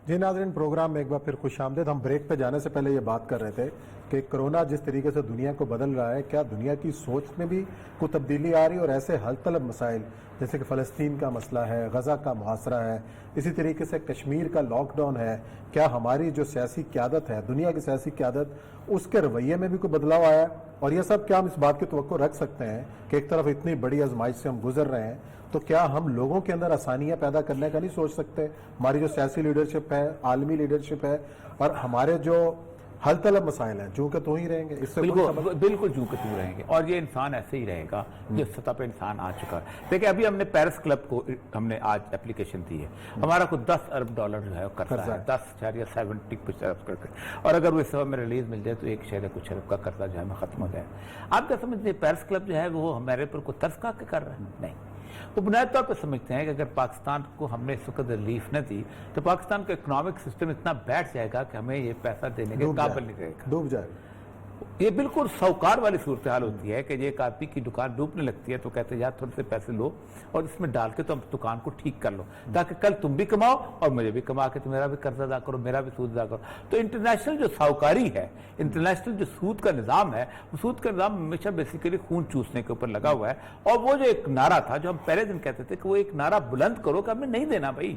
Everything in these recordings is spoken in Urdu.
جی ناظرین، پروگرام میں ایک بار پھر خوش آمدید۔ ہم بریک پہ جانے سے پہلے یہ بات کر رہے تھے کہ کرونا جس طریقے سے دنیا کو بدل رہا ہے، کیا دنیا کی سوچ میں بھی کوئی تبدیلی آ رہی ہے؟ اور ایسے حل طلب مسائل جیسے کہ فلسطین کا مسئلہ ہے، غزہ کا محاصرہ ہے، اسی طریقے سے کشمیر کا لاک ڈاؤن ہے، کیا ہماری جو سیاسی قیادت ہے، دنیا کی سیاسی قیادت، اس کے رویے میں بھی کوئی بدلاؤ آیا ہے؟ اور یہ سب کیا ہم اس بات کی توقع رکھ سکتے ہیں کہ ایک طرف اتنی بڑی آزمائش سے ہم گزر رہے ہیں تو کیا ہم لوگوں کے اندر آسانیاں پیدا کرنے کا نہیں سوچ سکتے؟ ہماری جو سیاسی لیڈرشپ ہے، عالمی لیڈرشپ ہے، اور ہمارے جو حل طلب مسائل ہیں، جو کہ تو ہی رہیں گے، اس سے بالکل جو کہ تو رہیں گے، اور یہ انسان ایسے ہی رہے گا جس سطح پہ انسان آ چکا ہے۔ دیکھیں ابھی ہم نے پیرس کلب کو ہم نے آج اپلیکیشن دی ہے، ہمارا کو $10 ارب جو ہے قرضہ ہے، 10.70 اور اگر وہ اس سبب میں ریلیز مل جائے تو 1.کچھ ارب کا قرضہ جو ہے ہمیں ختم ہو جائے۔ آپ کیا سمجھتے ہیں پیرس کلب جو ہے وہ ہمارے پر کوئی ترس کھا کے کر رہا ہے؟ نہیں، وہ بنیادی طور پہ سمجھتے ہیں کہ اگر پاکستان کو ہم نے اس وقت ریلیف نہ دی تو پاکستان کا اکنامک سسٹم اتنا بیٹھ جائے گا کہ ہمیں یہ پیسہ دینے کے قابل نہیں رہے گا، ڈوب جائے گا۔ یہ بالکل سوکار والی صورتحال ہوتی ہے کہ ایک آدمی کی دکان ڈوبنے لگتی ہے تو کہتے ہیں یار تھوڑے سے پیسے لو اور اس میں ڈال کے تم دکان کو ٹھیک کر لو تاکہ کل تم بھی کماؤ اور مجھے بھی کما کے میرا بھی قرض ادا کرو، میرا بھی سود ادا کرو۔ تو انٹرنیشنل جو ساہوکاری ہے، انٹرنیشنل جو سود کا نظام ہے، وہ سود کا نظام ہمیشہ بیسیکلی خون چوسنے کے اوپر لگا ہوا ہے۔ اور وہ جو ایک نعرہ تھا جو ہم پہلے دن کہتے تھے کہ وہ ایک نعرہ بلند کرو کہ ہمیں نہیں دینا بھائی۔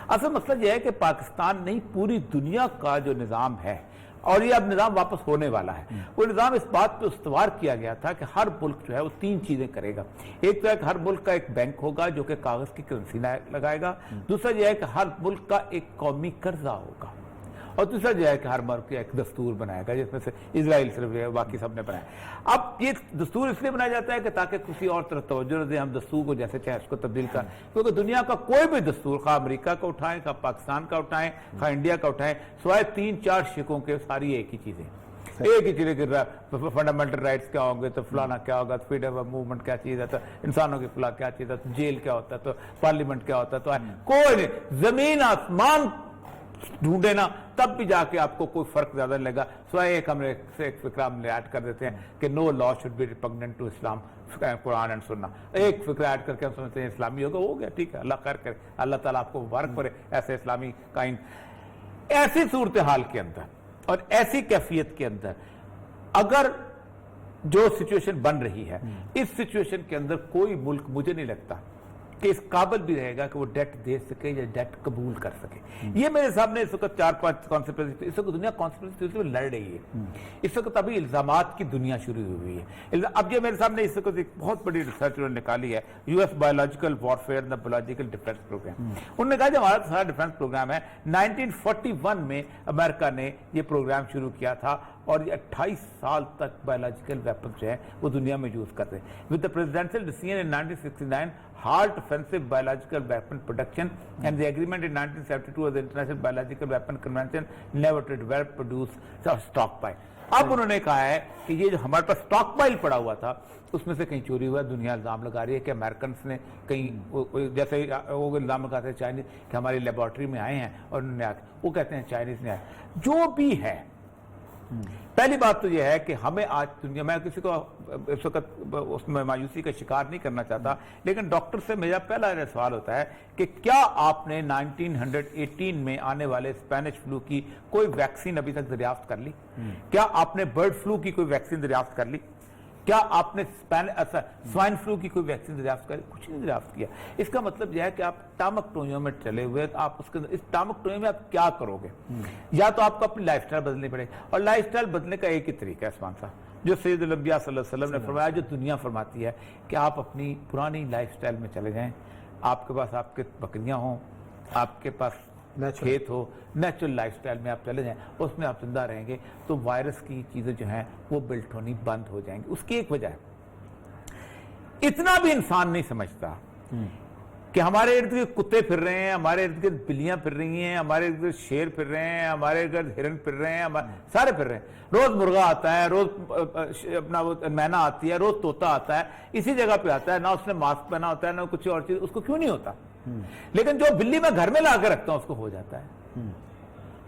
اصل مسئلہ یہ ہے کہ پاکستان نہیں، پوری دنیا کا جو نظام ہے، اور یہ اب نظام واپس ہونے والا ہے، وہ نظام اس بات پہ استوار کیا گیا تھا کہ ہر ملک جو ہے وہ 3 چیزیں کرے گا۔ ایک تو ہے کہ ہر ملک کا ایک بینک ہوگا جو کہ کاغذ کی کرنسی لگائے گا، دوسرا یہ ہے کہ ہر ملک کا ایک قومی قرضہ ہوگا، اور دوسرا جو ہے کہ ہر ملک کا ایک دستور بنائے گا، جس میں سے اسرائیل صرف ہے، باقی سب نے بنایا۔ اب یہ دستور اس لیے بنایا جاتا ہے کہ تاکہ کسی اور طرف توجہ نہ دیں، ہم دستور کو جیسے چاہے اس کو تبدیل کریں، کیونکہ دنیا کا کوئی بھی دستور، خواہ امریکہ کا اٹھائیں، خواہ پاکستان کا اٹھائیں، خواہ انڈیا کا اٹھائیں، سوائے 3-4 شکوں کے ساری ایک ہی چیزیں، ایک ہی چیزیں کہ فنڈامنٹل رائٹس کیا ہوں گے تو فلانا کیا ہوگا، فریڈم آف موومنٹ کیا چیز ہے، تو انسانوں کی فلاح کیا چیز ہے، تو جیل کیا ہوتا ہے، تو پارلیمنٹ کیا ہوتا ہے، تو کوئی نہیں، زمین آسمان ڈھونڈے نا تب بھی جا کے آپ کو کوئی فرق زیادہ نہیں لگا، سوائے ایک ہم نے ایک فکرہ ہم نے ایڈ کر دیتے ہیں کہ no law should be repugnant to Islam, Quran and Sunnah, ایک فکرہ ایڈ کر کے ہم سمجھتے ہیں اسلامی ہوگا، ہو گیا، ٹھیک ہے، اللہ خیر کرے، اللہ تعالیٰ آپ کو مبارک کرے ایسے اسلامی قائم۔ ایسی صورتحال کے اندر اور ایسی کیفیت کے اندر اگر جو سچویشن بن رہی ہے، اس سچویشن کے اندر کوئی ملک مجھے نہیں لگتا کہ اس قابل بھی رہے گا کہ وہ ڈیٹ دے سکے یا ڈیٹ قبول کر سکے۔ یہ میرے سامنے اس وقت 4-5 کانسپریسی، اس وقت دنیا کانسپریسی میں لڑ رہی ہے، اس وقت ابھی الزامات کی دنیا شروع ہوئی ہے۔ اب یہ میرے سامنے اس وقت ایک بہت بڑی ریسرچ انہوں نے نکالی ہے، US biological warfare and biological defence programme. انہوں نے کہا کہ ہمارا سارا ڈیفنس پروگرام ہے، 1941 میں امریکہ نے یہ پروگرام شروع کیا تھا، اور یہ 28 سال تک بایولوجیکل ویپنز جو ہیں وہ دنیا میں یوز کرتے ہیں۔ With the presidential decision in 1969 halt offensive biological weapon production and the agreement in 1972 of the International Biological Weapon Convention never to develop, produce, stockpile۔ اب انہوں نے کہا ہے کہ یہ جو ہمارے پاس اسٹاک پائل پڑا ہوا تھا اس میں سے کہیں چوری ہوا ہے، دنیا الزام لگا رہی ہے کہ امریکنس نے کہیں، جیسے وہ الزام لگاتے ہیں چائنیز کہ ہماری لیبارٹری میں آئے ہیں اور انہوں نے وہ کہتے ہیں چائنیز نے آئے، جو بھی ہے۔ پہلی بات تو یہ ہے کہ ہمیں آج دنیا میں کسی کو اس وقت اس میں مایوسی کا شکار نہیں کرنا چاہتا، لیکن ڈاکٹر سے میرا پہلا سوال ہوتا ہے کہ کیا آپ نے 1918 میں آنے والے اسپینش فلو کی کوئی ویکسین ابھی تک دریافت کر لی؟ کیا آپ نے برڈ فلو کی کوئی ویکسین دریافت کر لی؟ کیا آپ نے سوائن فلو کی کوئی ویکسین دریافت کری؟ کچھ نہیں دریافت کیا۔ اس کا مطلب یہ ہے کہ آپ ٹامک ٹوئیوں میں چلے ہوئے، آپ اس کے اس ٹامک ٹوئیوں میں آپ کیا کرو گے؟ یا تو آپ کو اپنی لائف سٹائل بدلنی پڑے، اور لائف سٹائل بدلنے کا ایک ہی طریقہ ہے عثمان صاحب، جو سید الانبیاء صلی اللہ علیہ وسلم نے فرمایا، جو دنیا فرماتی ہے کہ آپ اپنی پرانی لائف سٹائل میں چلے جائیں، آپ کے پاس آپ کے بکریاں ہوں، آپ کے پاس کھیت ہو، نیچرل لائف سٹائل میں آپ چلے جائیں، اس میں آپ زندہ رہیں گے تو وائرس کی چیزیں جو ہیں وہ بلٹ ہونی بند ہو جائیں گی۔ اس کی ایک وجہ ہے، اتنا بھی انسان نہیں سمجھتا کہ ہمارے ارد گرد کتے پھر رہے ہیں، ہمارے ارد گرد بلیاں پھر رہی ہیں، ہمارے ارد گرد شیر پھر رہے ہیں، ہمارے ارد گرد ہرن پھر رہے ہیں، سارے پھر رہے ہیں، روز مرغا آتا ہے، روز اپنا وہ مینا آتی ہے، روز طوطا آتا ہے، اسی جگہ پہ آتا ہے، نہ اس نے ماسک پہنا ہوتا ہے نہ کچھ اور چیز، اس کو کیوں نہیں ہوتا؟ لیکن جو بلی میں گھر میں لا کے رکھتا ہوں اس کو ہو جاتا ہے،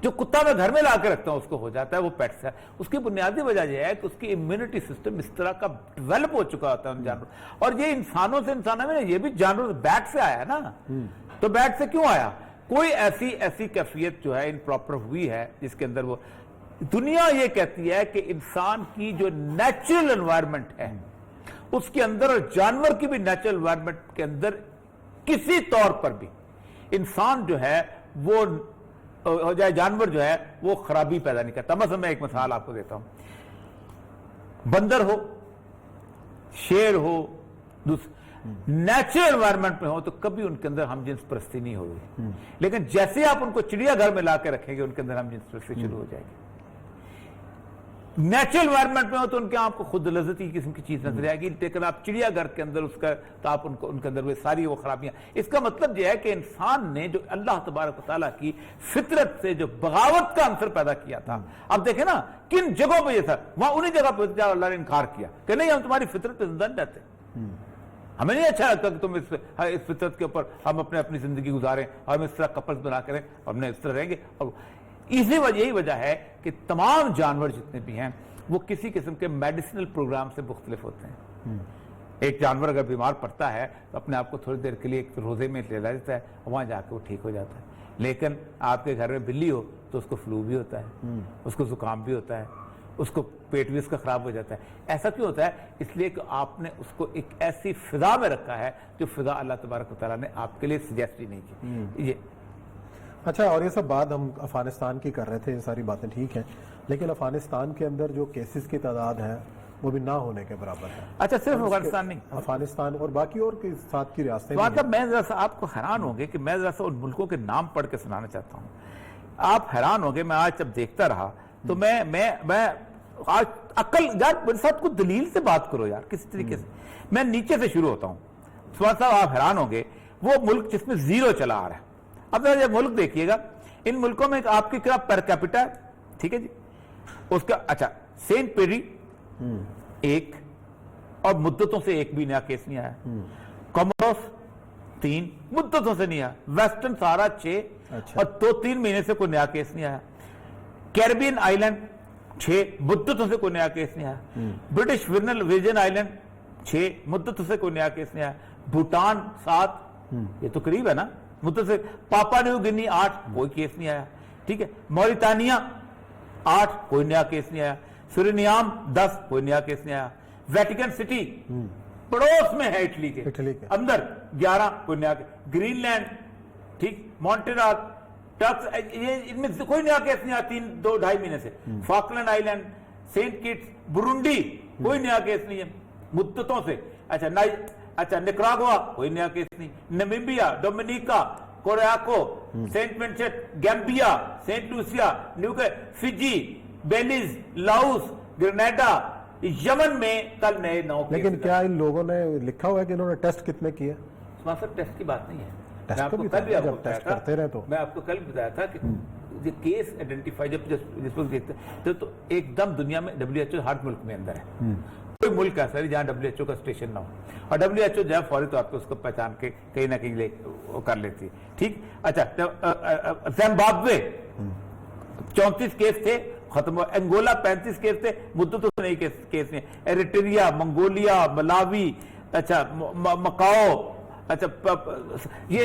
جو کتا میں گھر میں لا کے رکھتا ہوں اس کو ہو جاتا ہے، وہ پیٹس ہے۔ اس کی بنیادی وجہ یہ ہے کہ اس کی امیونٹی سسٹم اس طرح کا ڈیولپ ہو چکا ہوتا ہے ان جانوروں، اور یہ انسانوں سے انسانوں میں، یہ بھی جانور بیٹ سے آیا نا، تو بیٹ سے کیوں آیا؟ کوئی ایسی کیفیت جو ہے امپراپر ہوئی ہے جس کے اندر وہ دنیا یہ کہتی ہے کہ انسان کی جو نیچرل انوائرمنٹ ہے اس کے اندر اور جانور کی بھی نیچرل انوائرمنٹ کے اندر کسی طور پر بھی انسان جو ہے وہ ہو جائے جانور جو ہے وہ خرابی پیدا نہیں کرتا. مثلا میں ایک مثال آپ کو دیتا ہوں. بندر ہو، شیر ہو، نیچرل انوائرمنٹ میں ہو تو کبھی ان کے اندر ہم جنس پرستی نہیں ہوگی. لیکن جیسے آپ ان کو چڑیا گھر میں لا کے رکھیں گے ان کے اندر ہم جنس پرستی شروع ہو جائے گی. نیچرل انوائرمنٹ میں ہو تو ان کے آپ کو خود لذتی قسم کی چیز نظر آئے گی، لیکن آپ چڑیا گھر کے اندر اس کا تو آپ ان کے اندر وہ ساری وہ خرابیاں. اس کا مطلب یہ ہے کہ انسان نے جو اللہ تبارک و تعالیٰ کی فطرت سے جو بغاوت کا عنصر پیدا کیا تھا، اب دیکھیں نا کن جگہوں پہ یہ تھا، وہاں انہی جگہ پہ اللہ نے انکار کیا کہ نہیں ہم تمہاری فطرت پہ زندہ نہیں رہتے، ہمیں نہیں اچھا لگتا کہ تم اس فطرت کے اوپر ہم اپنی زندگی گزاریں اور ہم اس طرح کپلز بنا کریں اور ہم نے اس طرح رہیں گے. اور یہی وجہ ہے کہ تمام جانور جتنے بھی ہیں وہ کسی قسم کے میڈیسنل پروگرام سے مختلف ہوتے ہیں. ایک جانور اگر بیمار پڑتا ہے تو اپنے آپ کو تھوڑی دیر کے لیے ایک روزے میں لے لیتا ہے، وہاں جا کے وہ ٹھیک ہو جاتا ہے. لیکن آپ کے گھر میں بلی ہو تو اس کو فلو بھی ہوتا ہے، اس کو زکام بھی ہوتا ہے، اس کو پیٹ بھی اس کا خراب ہو جاتا ہے. ایسا کیوں ہوتا ہے؟ اس لیے کہ آپ نے اس کو ایک ایسی فضا میں رکھا ہے جو فضا اللہ تبارک و تعالیٰ نے آپ کے لیے سجیسٹ ہی نہیں کی. یہ اچھا، اور یہ سب بات ہم افغانستان کی کر رہے تھے، یہ ساری باتیں ٹھیک ہیں، لیکن افغانستان کے اندر جو کیسز کی تعداد ہے وہ بھی نہ ہونے کے برابر ہے. اچھا، صرف افغانستان نہیں، افغانستان اور باقی اور ساتھ کی ریاستیں. میں ذرا سا آپ کو حیران ہوں گے کہ میں ذرا سا ان ملکوں کے نام پڑھ کے سنانا چاہتا ہوں. آپ حیران ہوں گے، میں آج جب دیکھتا رہا تو میں آج عقل یار میرے ساتھ کوئی دلیل سے بات کرو یار کسی طریقے سے. میں نیچے سے شروع ہوتا ہوں. صاحب آپ حیران ہوں گے وہ ملک جس میں زیرو چلا آ رہا ہے. اب یہ ملک دیکھیے گا، ان ملکوں میں آپ کی کیا پر کیپٹا ہے، ٹھیک ہے جی، اس کا اچھا سینٹ پیری ایک اور مدتوں سے ایک بھی نیا کیس نہیں آیا. کوموروس 3 مدتوں سے نہیں آیا. ویسٹرن سہارا 6 اور 2-3 مہینے سے کوئی نیا کیس نہیں آیا. کیریبین آئیلینڈ 6 مدتوں سے کوئی نیا کیس نہیں آیا. برٹش ورجن آئیلینڈ 6 مدتوں سے کوئی نیا کیس نہیں آیا. بھوٹان 7 یہ تو قریب ہے نا مدت سے. پاپا نیو گنی 8 کوئی کیس نہیں آیا. ٹھیک ہے. موریتانیہ 8 کوئی نیا کیس نہیں آیا. سورینیام 10 کوئی نیا کیس نہیں آیا. ویٹیکن سٹی پڑوس میں ہے اٹلی کے اندر 11 کوئی نیا کیس. گرین لینڈ ٹھیک، مونٹرال ان میں کوئی نیا کیس نہیں آیا 2-2.5 مہینے سے. Falkland Island, Saint Kitts, Burundi کوئی نیا کیس نہیں ہے مدتوں سے. اچھا نکراگوا کوئی نیا کیس نہیں. نمیبیا، ڈومینیکا، کوریاکو، Saint Vincent, Gambia, Saint Lucia, Fiji, Belize, Laos, Grenada, Yemen میں کل نئے 9 کیس. لیکن کیا ان لوگوں نے لکھا ہوا ہے کہ انہوں نے ٹیسٹ کتنے کیے؟ ٹیسٹ کی بات نہیں ہے. میں آپ کو کل بتایا تھا کہ یہ کیس آئیڈینٹیفائی جس وقت دیکھتے ہیں تو ایک دم دنیا میں WHO ہر ملک میں اندر ہے. کوئی ملک ایسا نہیں جہاں WHO کا اسٹیشن نہ ہو. اور WHO جو ہے فوری طور پہ اس کو پہچان کے کہیں نہ کہیں وہ کر لیتی ہے. ٹھیک. اچھا زمبابوے 34 کیس تھے ختم ہوا. انگولا 35 کیس تھے مدتوں سے نہیں کیس نہیں. ایریٹریا، منگولیا، ملاوی، اچھا مکاؤ. اچھا یہ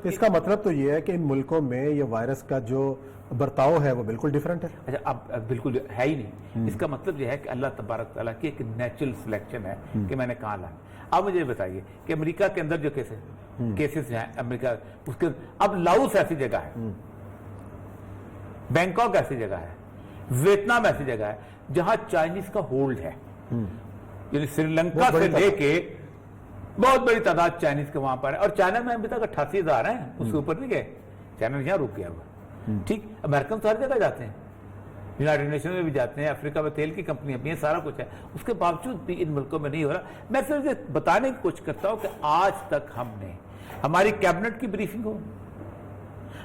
اس کا مطلب تو یہ ہے کہ ان ملکوں میں یہ وائرس کا جو برتاؤ ہے وہ بالکل ڈیفرنٹ ہے. اچھا اب بالکل ہے ہی نہیں. اس کا مطلب یہ ہے کہ اللہ تبارک تعالیٰ کی ایک نیچرل سلیکشن ہے کہ میں نے کہاں لایا. اب مجھے بتائیے کہ امریکہ کے اندر جو کیسز ہیں امریکہ اس کے اب لاؤس ایسی جگہ ہے، بینکاک ایسی جگہ ہے، ویتنام ایسی جگہ ہے جہاں چائنیز کا ہولڈ ہے. یعنی سری لنکا سے لے کے بہت بڑی تعداد چائنیز کے وہاں پر ہے. اور چائنا میں ابھی تک 88,000 ہیں، اس کے اوپر نہیں گئے. چائنا یہاں رک گیا ہوا. ٹھیک. امریکن تو ہر جگہ جاتے ہیں، یونائیٹڈ نیشن میں بھی جاتے ہیں، افریقہ میں تیل کی کمپنیاں بھی ہیں، سارا کچھ ہے. اس کے باوجود بھی ان ملکوں میں نہیں ہو رہا. میں صرف بتانے کی کوشش کرتا ہوں کہ آج تک ہم نے ہماری کیبنٹ کی بریفنگ ہو،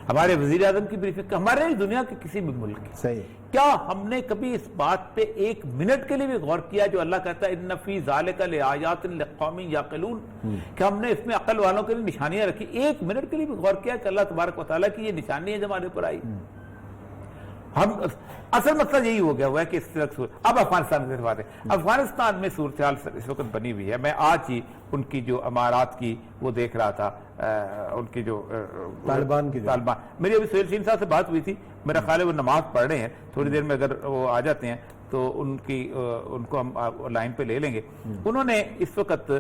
ہمارے وزیر اعظم کی بریفنگ، ہمارے دنیا کے کسی بھی ملک کی، صحیح، کیا ہم نے کبھی اس بات پہ ایک منٹ کے لیے بھی غور کیا جو اللہ کہتا ہے ان فی ذالک لآیات لقوم یعقلون، کہ ہم نے اس میں عقل والوں کے لیے نشانیاں رکھی؟ ایک منٹ کے لیے بھی غور کیا کہ اللہ تبارک و تعالیٰ کی یہ نشانی ہے جو ہمارے اوپر آئی؟ ہم اصل مسئلہ یہی ہو گیا ہوا ہے کہ اس طرح اب افغانستان کی بات ہے. افغانستان میں صورتحال اس وقت بنی ہوئی ہے. میں آج ہی ان کی جو امارات کی وہ دیکھ رہا تھا, ان کی جو طالبان کی میری ابھی سہیل شین صاحب سے بات ہوئی تھی, میرا خیال ہے وہ نماز پڑھ رہے ہیں, تھوڑی دیر میں اگر وہ آ جاتے ہیں تو ان کو ہم لائن پہ لے لیں گے. انہوں نے اس وقت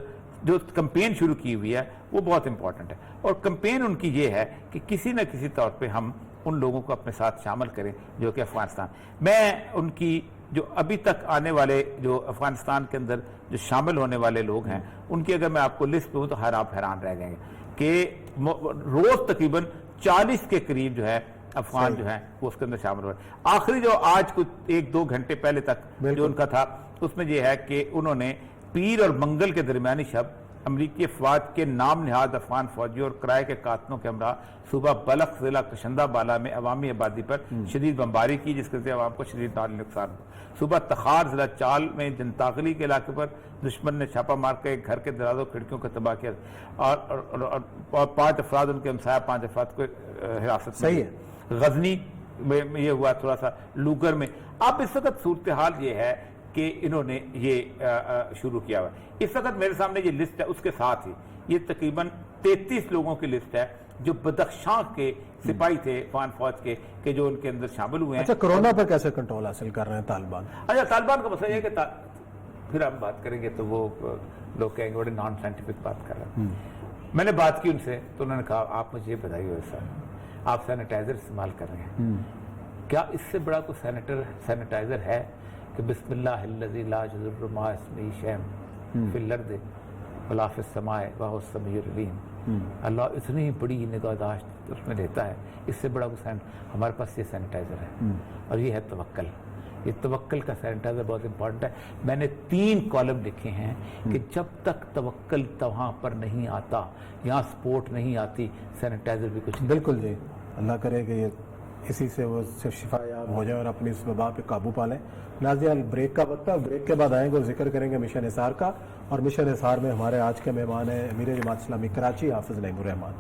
جو کمپین شروع کی ہوئی ہے وہ بہت امپورٹنٹ ہے, اور کمپین ان کی یہ ہے کہ کسی نہ کسی طور پہ ہم ان لوگوں کو اپنے ساتھ شامل کریں جو کہ افغانستان میں ان کی جو ابھی تک آنے والے جو افغانستان کے اندر جو شامل ہونے والے لوگ ہیں ان کی اگر میں آپ کو لسٹ دوں تو آپ حیران رہ جائیں گے کہ روز تقریباً 40 کے قریب جو ہے افغان جو ہیں وہ اس کے اندر شامل ہوئے. آخری جو آج کچھ 1-2 گھنٹے پہلے تک جو ان کا تھا اس میں یہ ہے کہ انہوں نے پیر اور منگل کے درمیانی شب امریکی افواج کے نام نہاد افغان فوجیوں اور کرائے کے قاتلوں کے ہمراہ صوبہ بلخ ضلع کشندہ بالا میں عوامی آبادی پر شدید بمباری کی, جس کے عوام کو شدید مالی نقصان ہوا. صوبہ تخار ضلع چال میں جنتاغلی کے علاقے پر دشمن نے چھاپا مار کے ایک گھر کے دروازوں کھڑکیوں کو تباہ کیا, اور 5 افراد ان کے ہمسایہ 5 افراد کو حراست میں. غزنی میں یہ ہوا, تھوڑا سا لوگر میں. اب اس وقت صورتحال یہ ہے کہ انہوں نے یہ شروع کیا ہوا. اس وقت میرے سامنے یہ لسٹ ہے, اس کے ساتھ ہی یہ تقریباً 33 لوگوں کی لسٹ ہے جو بدخشاں کے سپاہی تھے افغان فوج کے کہ جو ان کے اندر شامل ہوئے ہیں. اچھا, کرونا پر کیسے کنٹرول حاصل کر رہے ہیں طالبان؟ اچھا, طالبان کا مسئلہ یہ ہے کہ پھر ہم بات کریں گے تو وہ لوگ کہیں گے بڑے نان سائنٹیفک بات کر رہے ہیں. میں نے بات کی ان سے تو انہوں نے کہا آپ مجھے یہ بتائیے ویسا آپ سینیٹائزر استعمال کر رہے ہیں, کیا اس سے بڑا کوئی سینیٹائزر ہے کہ بسم اللہ الذی لا یضر مع اسمہ شیء فی الارض ولا فی السماء وہو السمیع العلیم. اللہ اتنی بڑی نگہداشت اس میں دیتا ہے, اس سے بڑا کوئی ہمارے پاس یہ سینیٹائزر ہے, اور یہ ہے توکل. یہ توکل کا سینیٹائزر بہت امپورٹنٹ ہے. میں نے 3 کالم لکھے ہیں کہ جب تک توکل وہاں پر نہیں آتا, یہاں سپورٹ نہیں آتی, سینیٹائزر بھی کچھ. بالکل جی, اللہ کرے کہ یہ اسی سے وہ شفا یاب ہو جائے اور اپنی اس وبا پہ قابو پا لیں. ناظرین, بریک کا وقت ہے, بریک کے بعد آئیں گے اور ذکر کریں گے مشن اظہار کا, اور مشن اظہار میں ہمارے آج کے مہمان ہیں امیر جماعت اسلامی کراچی حافظ نعیم الرحمان.